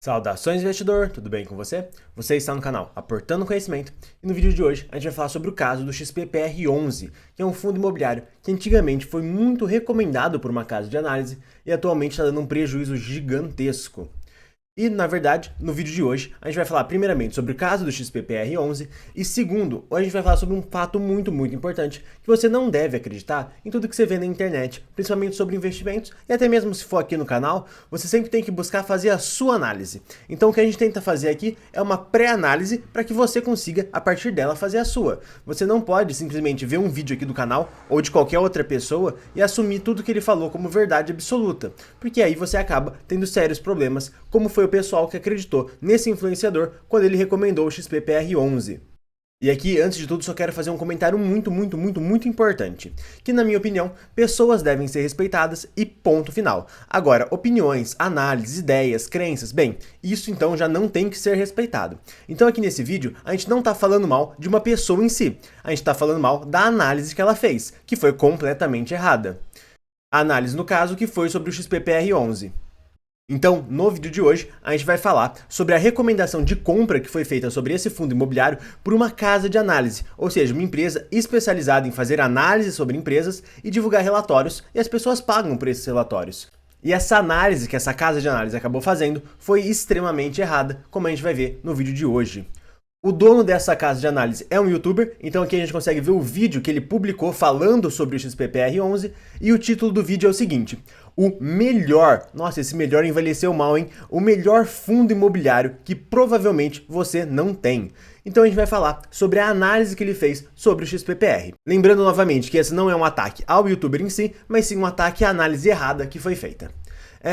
Saudações, investidor! Tudo bem com você? Você está no canal Aportando Conhecimento e no vídeo de hoje a gente vai falar sobre o caso do XPPR11, que é um fundo imobiliário que antigamente foi muito recomendado por uma casa de análise e atualmente está dando um prejuízo gigantesco. E, na verdade, no vídeo de hoje, a gente vai falar primeiramente sobre o caso do XPPR11 e segundo, a gente vai falar sobre um fato muito importante, que você não deve acreditar em tudo que você vê na internet, principalmente sobre investimentos e até mesmo se for aqui no canal, você sempre tem que buscar fazer a sua análise. Então o que a gente tenta fazer aqui é uma pré-análise para que você consiga, a partir dela, fazer a sua. Você não pode simplesmente ver um vídeo aqui do canal ou de qualquer outra pessoa e assumir tudo que ele falou como verdade absoluta, porque aí você acaba tendo sérios problemas, como foi o pessoal que acreditou nesse influenciador quando ele recomendou o XPPR11. E aqui, antes de tudo, só quero fazer um comentário muito importante, que na minha opinião, pessoas devem ser respeitadas e ponto final. Agora, opiniões, análises, ideias, crenças, bem, isso então já não tem que ser respeitado. Então aqui nesse vídeo, a gente não está falando mal de uma pessoa em si, a gente está falando mal da análise que ela fez, que foi completamente errada. A análise, no caso, que foi sobre o XPPR11. Então, no vídeo de hoje, a gente vai falar sobre a recomendação de compra que foi feita sobre esse fundo imobiliário por uma casa de análise, ou seja, uma empresa especializada em fazer análise sobre empresas e divulgar relatórios, e as pessoas pagam por esses relatórios. E essa análise que essa casa de análise acabou fazendo foi extremamente errada, como a gente vai ver no vídeo de hoje. O dono dessa casa de análise é um youtuber, então aqui a gente consegue ver o vídeo que ele publicou falando sobre o XPPR11 e o título do vídeo é o seguinte: o melhor, nossa, esse melhor envelheceu mal, hein? O melhor fundo imobiliário que provavelmente você não tem. Então a gente vai falar sobre a análise que ele fez sobre o XPPR. Lembrando novamente que esse não é um ataque ao youtuber em si, mas sim um ataque à análise errada que foi feita.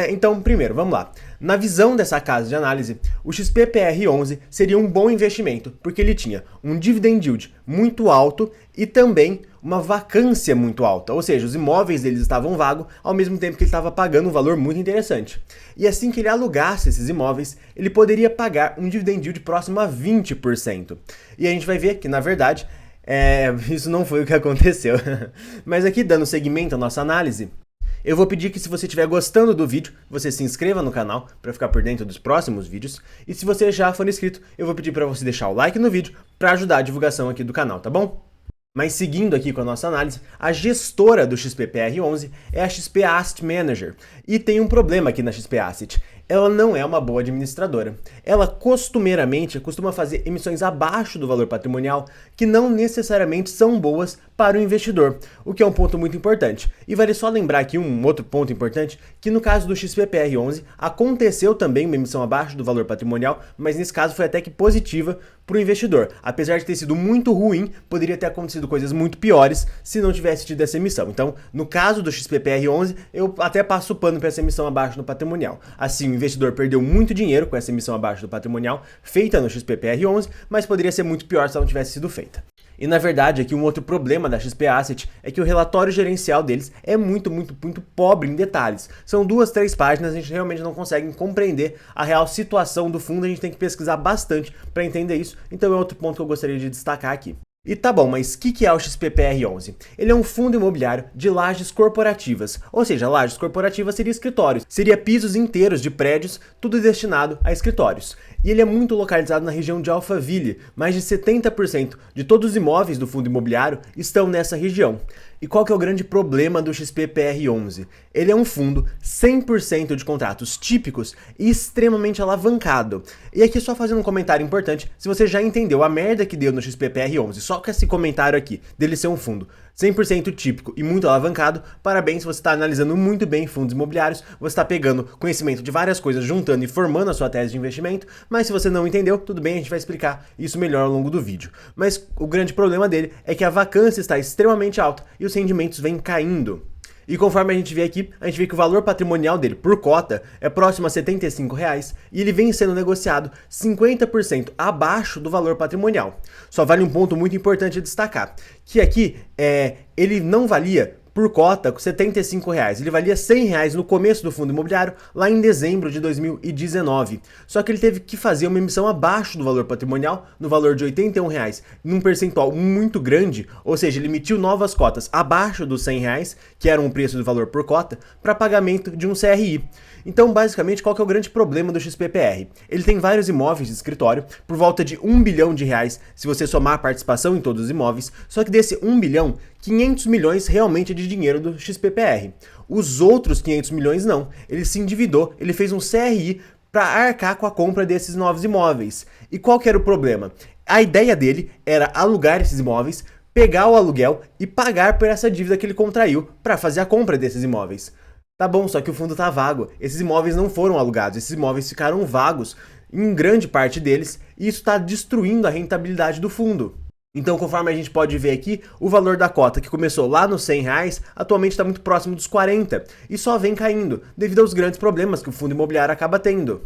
Então, primeiro, vamos lá. Na visão dessa casa de análise, o XPPR11 seria um bom investimento, porque ele tinha um dividend yield muito alto e também uma vacância muito alta, ou seja, os imóveis deles estavam vagos, ao mesmo tempo que ele estava pagando um valor muito interessante. E assim que ele alugasse esses imóveis, ele poderia pagar um dividend yield próximo a 20%. E a gente vai ver que, na verdade, isso não foi o que aconteceu. Mas aqui, dando seguimento à nossa análise, eu vou pedir que, se você estiver gostando do vídeo, você se inscreva no canal para ficar por dentro dos próximos vídeos. E se você já for inscrito, eu vou pedir para você deixar o like no vídeo para ajudar a divulgação aqui do canal, tá bom? Mas seguindo aqui com a nossa análise, a gestora do XPPR11 é a XP Asset Manager. E tem um problema aqui na XP Asset. Ela não é uma boa administradora. Ela costumeiramente costuma fazer emissões abaixo do valor patrimonial que não necessariamente são boas para o investidor, o que é um ponto muito importante. E vale só lembrar aqui um outro ponto importante, que no caso do XPPR11 aconteceu também uma emissão abaixo do valor patrimonial, mas nesse caso foi até que positiva para o investidor. Apesar de ter sido muito ruim, poderia ter acontecido coisas muito piores se não tivesse tido essa emissão. Então, no caso do XPPR11, eu até passo o pano para essa emissão abaixo do patrimonial. Assim, o investidor perdeu muito dinheiro com essa emissão abaixo do patrimonial feita no XPPR11, mas poderia ser muito pior se ela não tivesse sido feita. E na verdade, aqui um outro problema da XP Asset é que o relatório gerencial deles é muito pobre em detalhes. São 2, 3 páginas, a gente realmente não consegue compreender a real situação do fundo, a gente tem que pesquisar bastante para entender isso, então é outro ponto que eu gostaria de destacar aqui. E tá bom, mas o que é o XPPR11? Ele é um fundo imobiliário de lajes corporativas, ou seja, lajes corporativas seria escritórios, seria pisos inteiros de prédios, tudo destinado a escritórios. E ele é muito localizado na região de Alphaville, mais de 70% de todos os imóveis do fundo imobiliário estão nessa região. E qual que é o grande problema do XPPR11? Ele é um fundo 100% de contratos típicos e extremamente alavancado. E aqui só fazendo um comentário importante, se você já entendeu a merda que deu no XPPR11, só com esse comentário aqui, dele ser um fundo 100% típico e muito alavancado, parabéns, você está analisando muito bem fundos imobiliários, você está pegando conhecimento de várias coisas, juntando e formando a sua tese de investimento, mas se você não entendeu, tudo bem, a gente vai explicar isso melhor ao longo do vídeo. Mas o grande problema dele é que a vacância está extremamente alta e os rendimentos vêm caindo. E conforme a gente vê aqui, a gente vê que o valor patrimonial dele por cota é próximo a R$ 75 e ele vem sendo negociado 50% abaixo do valor patrimonial. Só vale um ponto muito importante a destacar, que aqui ele não valia por cota com R$ 75. Ele valia R$ 100 no começo do fundo imobiliário, lá em dezembro de 2019. Só que ele teve que fazer uma emissão abaixo do valor patrimonial, no valor de R$ 81, num percentual muito grande, ou seja, ele emitiu novas cotas abaixo dos R$ 100, que era o preço do valor por cota, para pagamento de um CRI. Então, basicamente, qual que é o grande problema do XPPR? Ele tem vários imóveis de escritório, por volta de R$ 1 bilhão, se você somar a participação em todos os imóveis, só que desse 1 bilhão, 500 milhões realmente é de dinheiro do XPPR. Os outros 500 milhões não. Ele se endividou, ele fez um CRI para arcar com a compra desses novos imóveis. E qual que era o problema? A ideia dele era alugar esses imóveis, pegar o aluguel e pagar por essa dívida que ele contraiu para fazer a compra desses imóveis. Tá bom, só que o fundo tá vago. Esses imóveis não foram alugados, esses imóveis ficaram vagos em grande parte deles e isso está destruindo a rentabilidade do fundo. Então, conforme a gente pode ver aqui, o valor da cota que começou lá nos R$ 100, atualmente está muito próximo dos 40 e só vem caindo devido aos grandes problemas que o fundo imobiliário acaba tendo.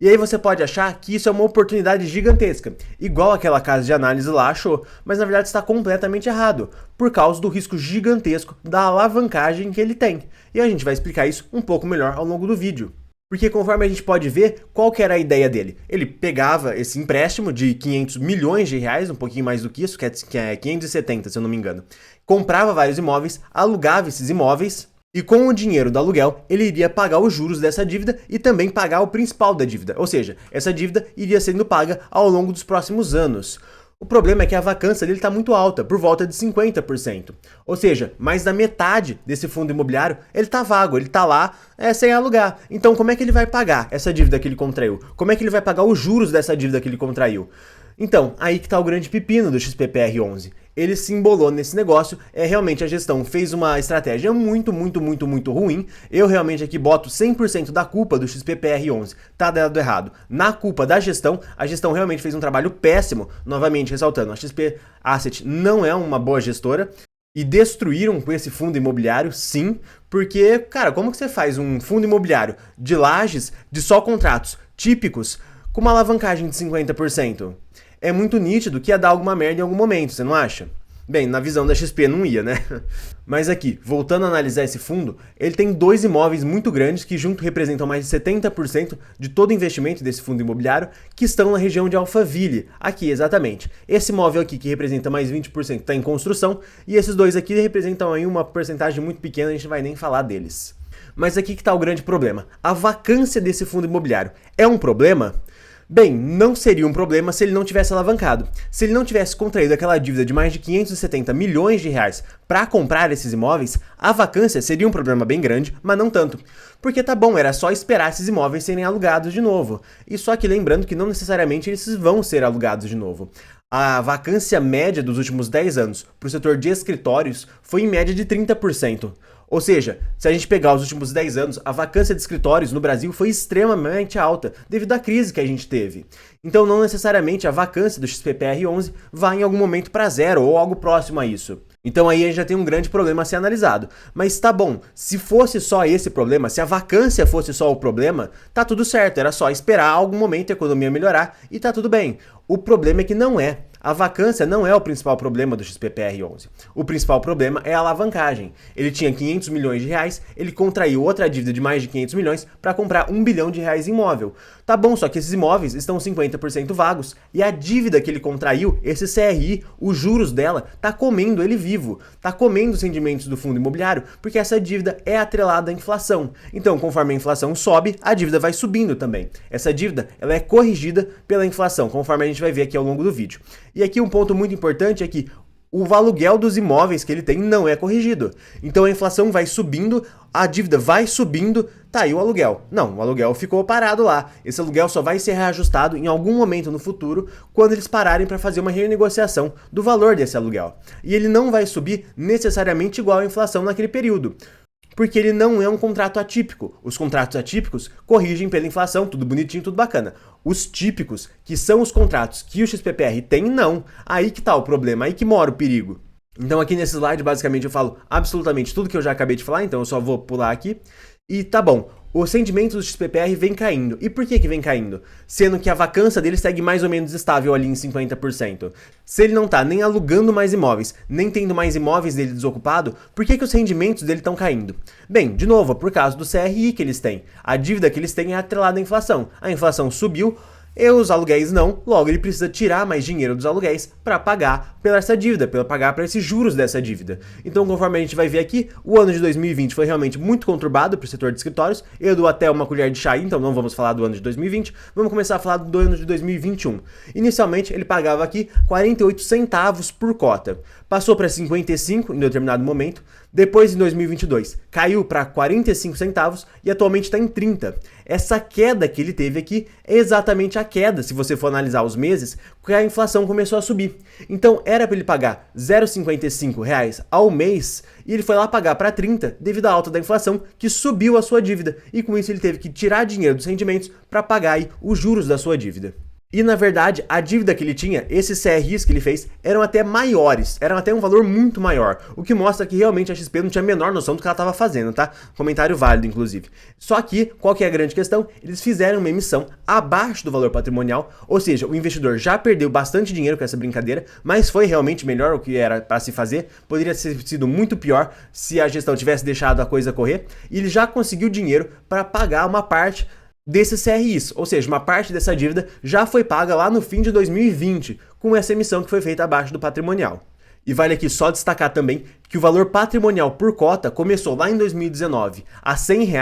E aí você pode achar que isso é uma oportunidade gigantesca, igual aquela casa de análise lá achou, mas na verdade está completamente errado, por causa do risco gigantesco da alavancagem que ele tem. E a gente vai explicar isso um pouco melhor ao longo do vídeo. Porque conforme a gente pode ver, qual que era a ideia dele? Ele pegava esse empréstimo de 500 milhões de reais, um pouquinho mais do que isso, que é 570, se eu não me engano. Comprava vários imóveis, alugava esses imóveis, e com o dinheiro do aluguel, ele iria pagar os juros dessa dívida e também pagar o principal da dívida. Ou seja, essa dívida iria sendo paga ao longo dos próximos anos. O problema é que a vacância dele está muito alta, por volta de 50%. Ou seja, mais da metade desse fundo imobiliário, ele está vago, ele está lá sem alugar. Então como é que ele vai pagar essa dívida que ele contraiu? Como é que ele vai pagar os juros dessa dívida que ele contraiu? Então, aí que está o grande pepino do XPPR 11. Ele se embolou nesse negócio, realmente a gestão fez uma estratégia muito ruim. Eu realmente aqui boto 100% da culpa do XPPR 11, tá dado errado. Na culpa da gestão, a gestão realmente fez um trabalho péssimo, novamente ressaltando, a XP Asset não é uma boa gestora, e destruíram com esse fundo imobiliário, sim, porque, cara, como que você faz um fundo imobiliário de lajes, de só contratos típicos, com uma alavancagem de 50%? É muito nítido que ia dar alguma merda em algum momento, você não acha? Bem, na visão da XP não ia, né? Mas aqui, voltando a analisar esse fundo, ele tem dois imóveis muito grandes que junto representam mais de 70% de todo o investimento desse fundo imobiliário, que estão na região de Alphaville, aqui exatamente. Esse imóvel aqui que representa mais 20% está em construção e esses dois aqui representam aí uma porcentagem muito pequena, a gente não vai nem falar deles. Mas aqui que está o grande problema. A vacância desse fundo imobiliário é um problema? Bem, não seria um problema se ele não tivesse alavancado. Se ele não tivesse contraído aquela dívida de mais de 570 milhões de reais para comprar esses imóveis, a vacância seria um problema bem grande, mas não tanto. Porque tá bom, era só esperar esses imóveis serem alugados de novo. E só que lembrando que não necessariamente eles vão ser alugados de novo. A vacância média dos últimos 10 anos para o setor de escritórios foi em média de 30%. Ou seja, se a gente pegar os últimos 10 anos, a vacância de escritórios no Brasil foi extremamente alta devido à crise que a gente teve. Então não necessariamente a vacância do XPPR 11 vai em algum momento para zero ou algo próximo a isso. Então aí a gente já tem um grande problema a ser analisado. Mas tá bom, se fosse só esse problema, se a vacância fosse só o problema, tá tudo certo, era só esperar algum momento a economia melhorar e tá tudo bem. O problema é que não é. A vacância não é o principal problema do XPPR 11. O principal problema é a alavancagem. Ele tinha 500 milhões de reais, ele contraiu outra dívida de mais de 500 milhões para comprar 1 bilhão de reais em imóvel. Tá bom, só que esses imóveis estão 50% vagos e a dívida que ele contraiu, esse CRI, os juros dela, tá comendo ele vivo, tá comendo os rendimentos do fundo imobiliário, porque essa dívida é atrelada à inflação. Então, conforme a inflação sobe, a dívida vai subindo também. Essa dívida, ela é corrigida pela inflação, conforme a gente vai ver aqui ao longo do vídeo. E aqui um ponto muito importante é que o aluguel dos imóveis que ele tem não é corrigido. Então a inflação vai subindo, a dívida vai subindo, tá aí o aluguel. Não, o aluguel ficou parado lá. Esse aluguel só vai ser reajustado em algum momento no futuro, quando eles pararem para fazer uma renegociação do valor desse aluguel. E ele não vai subir necessariamente igual à inflação naquele período. Porque ele não é um contrato atípico. Os contratos atípicos corrigem pela inflação, tudo bonitinho, tudo bacana. Os típicos, que são os contratos que o XPPR tem, não. Aí que tá o problema, aí que mora o perigo. Então aqui nesse slide, basicamente, eu falo absolutamente tudo que eu já acabei de falar, então eu só vou pular aqui. E tá bom, os rendimentos do XPPR vem caindo. E por que vem caindo? Sendo que a vacância dele segue mais ou menos estável ali em 50%. Se ele não tá nem alugando mais imóveis, nem tendo mais imóveis dele desocupado, por que os rendimentos dele estão caindo? Bem, de novo, por causa do CRI que eles têm. A dívida que eles têm é atrelada à inflação. A inflação subiu, e os aluguéis não, logo ele precisa tirar mais dinheiro dos aluguéis para pagar pela essa dívida, para pagar para esses juros dessa dívida. Então, conforme a gente vai ver aqui, o ano de 2020 foi realmente muito conturbado para o setor de escritórios. Eu dou até uma colher de chá, então não vamos falar do ano de 2020, vamos começar a falar do ano de 2021. Inicialmente, ele pagava aqui 48 centavos por cota. Passou para 55 em determinado momento, depois em 2022 caiu para 45 centavos e atualmente está em 30. Essa queda que ele teve aqui é exatamente a queda, se você for analisar os meses, porque a inflação começou a subir. Então era para ele pagar R$ 0,55 ao mês e ele foi lá pagar para 30 devido à alta da inflação que subiu a sua dívida. E com isso ele teve que tirar dinheiro dos rendimentos para pagar aí os juros da sua dívida. E na verdade, a dívida que ele tinha, esses CRIs que ele fez, eram até maiores, eram até um valor muito maior, o que mostra que realmente a XP não tinha a menor noção do que ela estava fazendo, tá? Comentário válido, inclusive. Só que, qual que é a grande questão? Eles fizeram uma emissão abaixo do valor patrimonial, ou seja, o investidor já perdeu bastante dinheiro com essa brincadeira, mas foi realmente melhor o que era para se fazer, poderia ter sido muito pior se a gestão tivesse deixado a coisa correr, e ele já conseguiu dinheiro para pagar uma parte desses CRIs, ou seja, uma parte dessa dívida já foi paga lá no fim de 2020, com essa emissão que foi feita abaixo do patrimonial. E vale aqui só destacar também que o valor patrimonial por cota começou lá em 2019 a R$ 100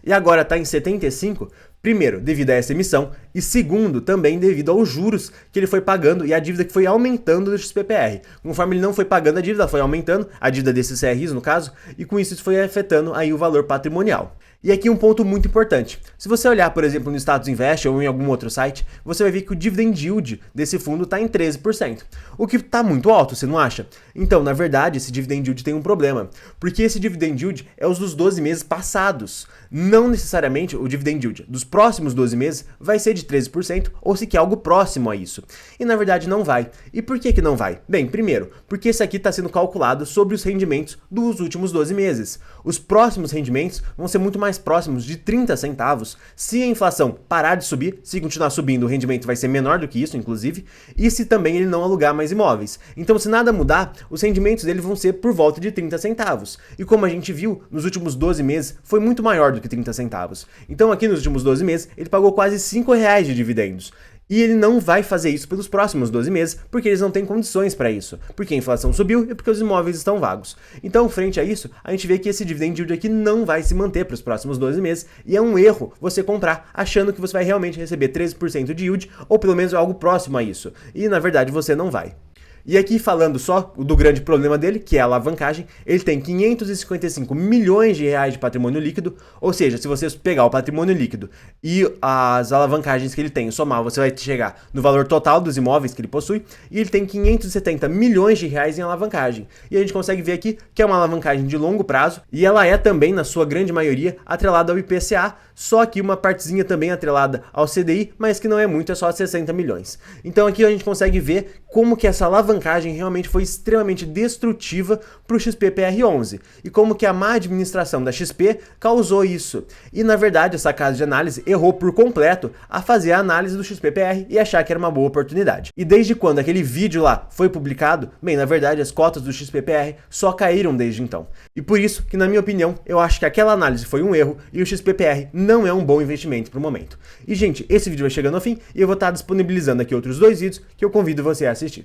e agora está em 75, primeiro, devido a essa emissão, e segundo, também devido aos juros que ele foi pagando e a dívida que foi aumentando do XPPR. Conforme ele não foi pagando a dívida, foi aumentando, a dívida desses CRIs no caso, e com isso foi afetando aí o valor patrimonial. E aqui um ponto muito importante. Se você olhar, por exemplo, no Status Invest ou em algum outro site, você vai ver que o dividend yield desse fundo está em 13%. O que está muito alto, você não acha? Então, na verdade, esse dividend yield tem um problema. Porque esse dividend yield é os dos 12 meses passados. Não necessariamente o dividend yield dos próximos 12 meses vai ser de 13% ou sequer algo próximo a isso. E na verdade não vai. E por que não vai? Bem, primeiro, porque esse aqui está sendo calculado sobre os rendimentos dos últimos 12 meses. Os próximos rendimentos vão ser muito mais próximos de 30 centavos se a inflação parar de subir, se continuar subindo o rendimento vai ser menor do que isso, inclusive, e se também ele não alugar mais imóveis. Então, se nada mudar, os rendimentos dele vão ser por volta de 30 centavos. E como a gente viu, nos últimos 12 meses foi muito maior do que 30 centavos. Então, aqui nos últimos 12 meses, ele pagou quase R$ 5 de dividendos. E ele não vai fazer isso pelos próximos 12 meses, porque eles não têm condições para isso. Porque a inflação subiu e porque os imóveis estão vagos. Então, frente a isso, a gente vê que esse dividend yield aqui não vai se manter para os próximos 12 meses. E é um erro você comprar achando que você vai realmente receber 13% de yield, ou pelo menos algo próximo a isso. E na verdade você não vai. E aqui falando só do grande problema dele, que é a alavancagem, ele tem 555 milhões de reais de patrimônio líquido, ou seja, se você pegar o patrimônio líquido e as alavancagens que ele tem, somar, você vai chegar no valor total dos imóveis que ele possui, e ele tem 570 milhões de reais em alavancagem. E a gente consegue ver aqui que é uma alavancagem de longo prazo, e ela é também, na sua grande maioria, atrelada ao IPCA, só que uma partezinha também atrelada ao CDI, mas que não é muito, é só 60 milhões. Então aqui a gente consegue ver como que essa alavancagem realmente foi extremamente destrutiva para o XPPR11 e como que a má administração da XP causou isso. E na verdade essa casa de análise errou por completo a fazer a análise do XPPR e achar que era uma boa oportunidade. E desde quando aquele vídeo lá foi publicado, bem, na verdade as cotas do XPPR só caíram desde então. E por isso que, na minha opinião, eu acho que aquela análise foi um erro e o XPPR não é um bom investimento para o momento. E gente, esse vídeo vai chegando ao fim e eu vou estar disponibilizando aqui outros 2 vídeos que eu convido você a assistir.